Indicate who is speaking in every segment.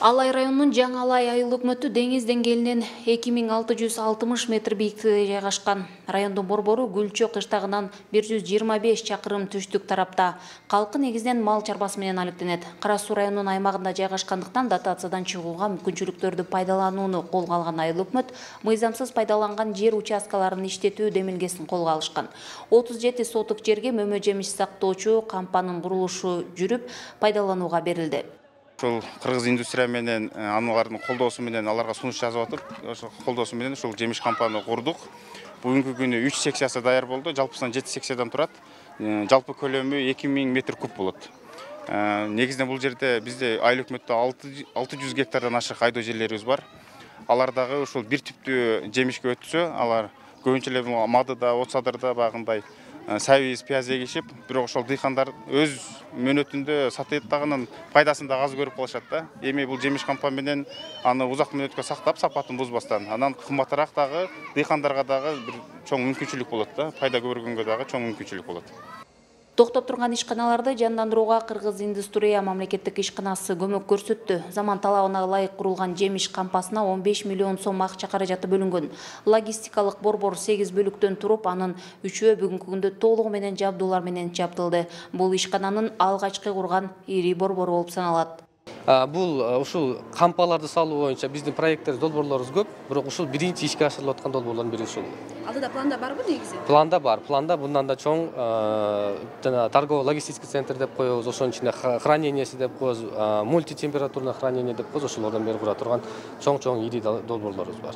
Speaker 1: Алай районунун Жаңы Алай айыл өкмөтү деңиз деңгээлинен 2660 метр бийиктикте жайгашкан. Райондун борбору Гүлчө кыштагынан 125 чакырым түштүк тарапта. Калкы негизинен мал чарбасы менен алектенет. Кара Суу районунун аймагында жайгашкандыктан дотациядан чыгууга мүмкүнчүлүктөрдү пайдаланууну колго алган айыл өкмөт мыйзамсыз пайдаланган жер участкаларын иштетүү демилгесин колго алышкан. 37 сотук жерге мөмө жемиш сактоочу кампанын курулушу жүрүп, пайдаланууга берилди.
Speaker 2: Ошол кыргыз индустрия менен алардын колдоосу менен аларга сунуш жазып атып, ошол колдоосу менен ушул жемиш кампаны курдук. Бүгүнкү күнү 3 секциясы даяр болду. Жалпысынан 7 секциядан турат. Жалпы көлөмү 2000 метр куб болот. Негизинен бул жерде бизде айыл өкмөттө 600 гектардан ашык айдоо жерлерибиз бар. Алардагы ушул бир типтүү жемишке өтсө, алар көбүнчө эле мадыда, от садырда багындай сабиз, пияз эгишип, бирок ошол дыйкандар өз мөөнөтүндө сатыйттагынын пайдасын да аз көрүп калышат да. Эми бул жемиш кампаны менен аны узак мөөнөткө сактап, сапатын бузбастан, анан кымбатыраак дагы дыйкандарга дагы бир чоң мүмкүнчүлүк болот да. Пайда көргөнгө дагы чоң мүмкүнчүлүк болот.
Speaker 1: Токтоп турган ишканаларды жандандырууга Кыргыз индустрия мамлекеттик ишканасы көмөк көрсөттү. Заман талабына ылайык курулган жемиш кампасына 15 миллион сом акча каражаты бөлүнгөн. Логистикалык борбор 8 бөлүктөн туруп, анын 3-өө бүгүнкү күндө толугу менен жабдуулар менен жабдылды. Бул ишкананын алгачкы курган ири борбору болуп саналат.
Speaker 3: Бул ушул кампаларды салуу боюнча биздин проекттер, долбоорлорубуз көп, бирок ушул биринчи ишке ашырылып аткан долбоорлордун бири ушул.
Speaker 4: Алдыда планда барбы негизи?
Speaker 3: Планда бар. Планда мындан да чоң торгово-логистический центр деп коебуз, ошонун ичинде хранениеси деп коебуз, мультитемпературный хранение деп коебуз, ошолордон бери кура турган чоң ири долбоорлорубуз бар.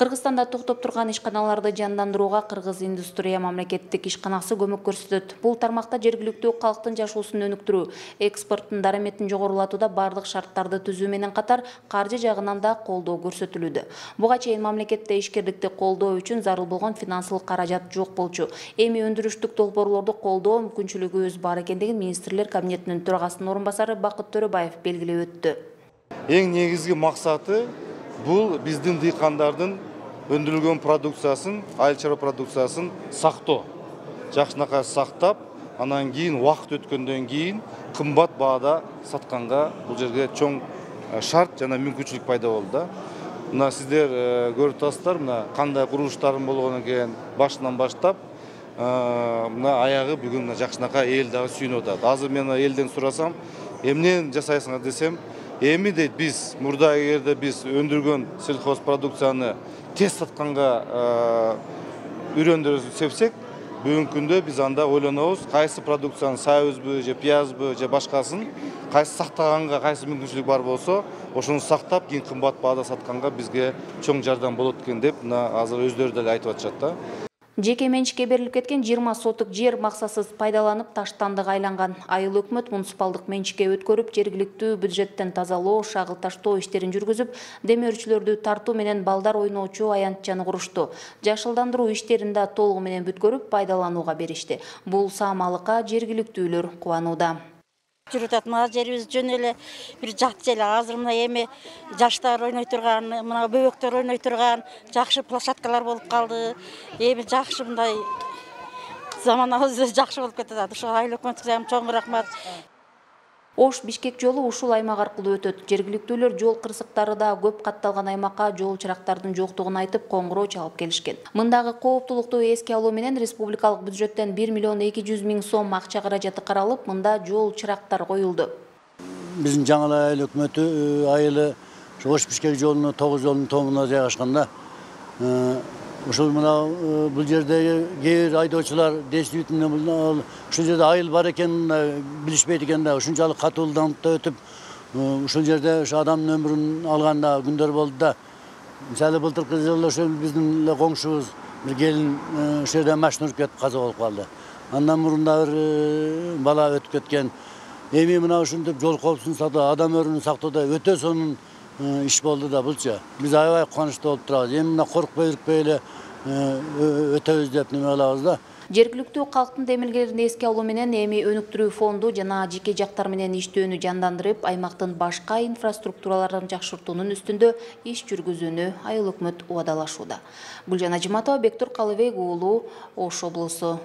Speaker 1: Кыргызстанда токтоп турган ишканаларды жандандырууга Кыргыз индустрия мамлекеттик ишканасы көмөк көрсөтөт. Бул тармакта жергиликтүү калктын жашоосун өнүктүрүү, экспорттун дараметин жогорулатууда бардык шарттарды түзүү менен катар каржы жагынан да колдоо көрсөтүлүүдө. Буга чейин мамлекетте ишкерликти колдоо үчүн зарыл болгон финансылык каражат жок болчу. Эми өндүрүштүк долбоорлорду колдоо мүмкүнчүлүгүбүз бар экендигин министрлер кабинетинин төрагасынын орун басары Бакыт Төрөбаев белгилеп өттү.
Speaker 5: Эң негизги максаты бул биздин дыйкандардын өндүрүлгөн продукциясын, айыл чарба продукциясын сактоо. Жакшынакай сактап, анан кийин убакыт өткөндөн кийин кымбат баада сатканга бул жерге чоң шарт жана мүмкүнчүлүк пайда болду да. Мына сиздер көрүп атасыздар, мына кандай курулуштарым болгон экен, башынан баштап, мына аягы бүгүн жакшынакай эл дагы сүйүнүп атат. Азыр мен элден сурасам, эмнен жасайсыңар десем, эми дейт биз мурда эгерде биз өндүргөн сельхозпродукцияны тез сатканга үйрөндөрүбүздү сепсек, бүгүнкү күндө биз анда ойлонобуз, кайсы продукцияны сабызбы, же пиязбы, же башкасын, кайсы сактаганга кайсы мүмкүнчүлүк бар болсо, ошону сактап, кийин кымбат баада сатканга бизге чоң жардам болот экен деп, мына азыр өздөрү деле айтып атышат да.
Speaker 1: Жеке менчикке берилип кеткен 20 сотук жер максатсыз пайдаланып таштандыга айланган. Айыл өкмөт муниципалдык менчикке өткөрүп, жергиликтүү бюджеттен тазалоо, шагыл таштоо иштерин жүргүзүп, демөөрчүлөрдү тартуу менен балдар ойноочу аянтчаны курушту. Жашылдандыруу иштерин да толугу менен бүткөрүп, пайдаланууга беришти. Бул саамалыкка жергиликтүүлөр кубанууда.
Speaker 6: Жүрүп атат, мына жерибиз жөн эле бир жат эле. Азыр мына эми жаштар ойной турган, мына бөбөктөр ойной турган жакшы площадкалар болуп калды. Эми жакшы мындай заманыбыз жакшы болуп кетет. Ошо айыл өкмөткө чоң рахмат.
Speaker 1: Ош-Бишкек жолу ушул аймак аркылуу өтөт. Жергиликтүүлөр жол кырсыктары да көп катталган аймакка жол чырактардын жоктугун айтып, коңгуроо чалып келишкен. Мындагы кооптулукту эске алуу менен республикалык бюджеттен 1 миллион 200 миң сом акча каражаты каралып, мында жол чырактар коюлду.
Speaker 7: Биздин Жаңы Алай айыл өкмөтү айылы Ош-Бишкек жолунун 9 жолунун тоңуна жайгашканда, ушул мына бул жерде кээ бир айдоочулар действительно ушул жерде айыл бар экен билишпейт экен да, ушунчалык катуулданып да өтүп, ушул жерде ушу адамдын өмүрүн алганда күндөр болду да. Мисалы былтыркы жылы ошол биздин эле коңшубуз бир келин ушул жерде машина уруп кетип каза болуп калды. Андан мурун да бир бала өтүп кеткен. Эми мына ушинтип жол коопсуздугун сактоо, адам өмүрүн сактоодо өтө сонун иш болду да булчу. Биз аябай кубанычтуу болуп турабыз. Эми мына коркпой үркпөй эле өтөбүз деп неме кылабыз да.
Speaker 1: Жергиликтүү калктын демилгелерин эске алуу менен эми өнүктүрүү фонду жана жеке жактар менен иштөөнү жандандырып, аймактын башка инфраструктураларын жакшыртуунун үстүндө иш жүргүзүүнү айыл өкмөт убадалашууда. Гүлжан Ажиматова, Бектур Калыбек уулу, Ош облусу.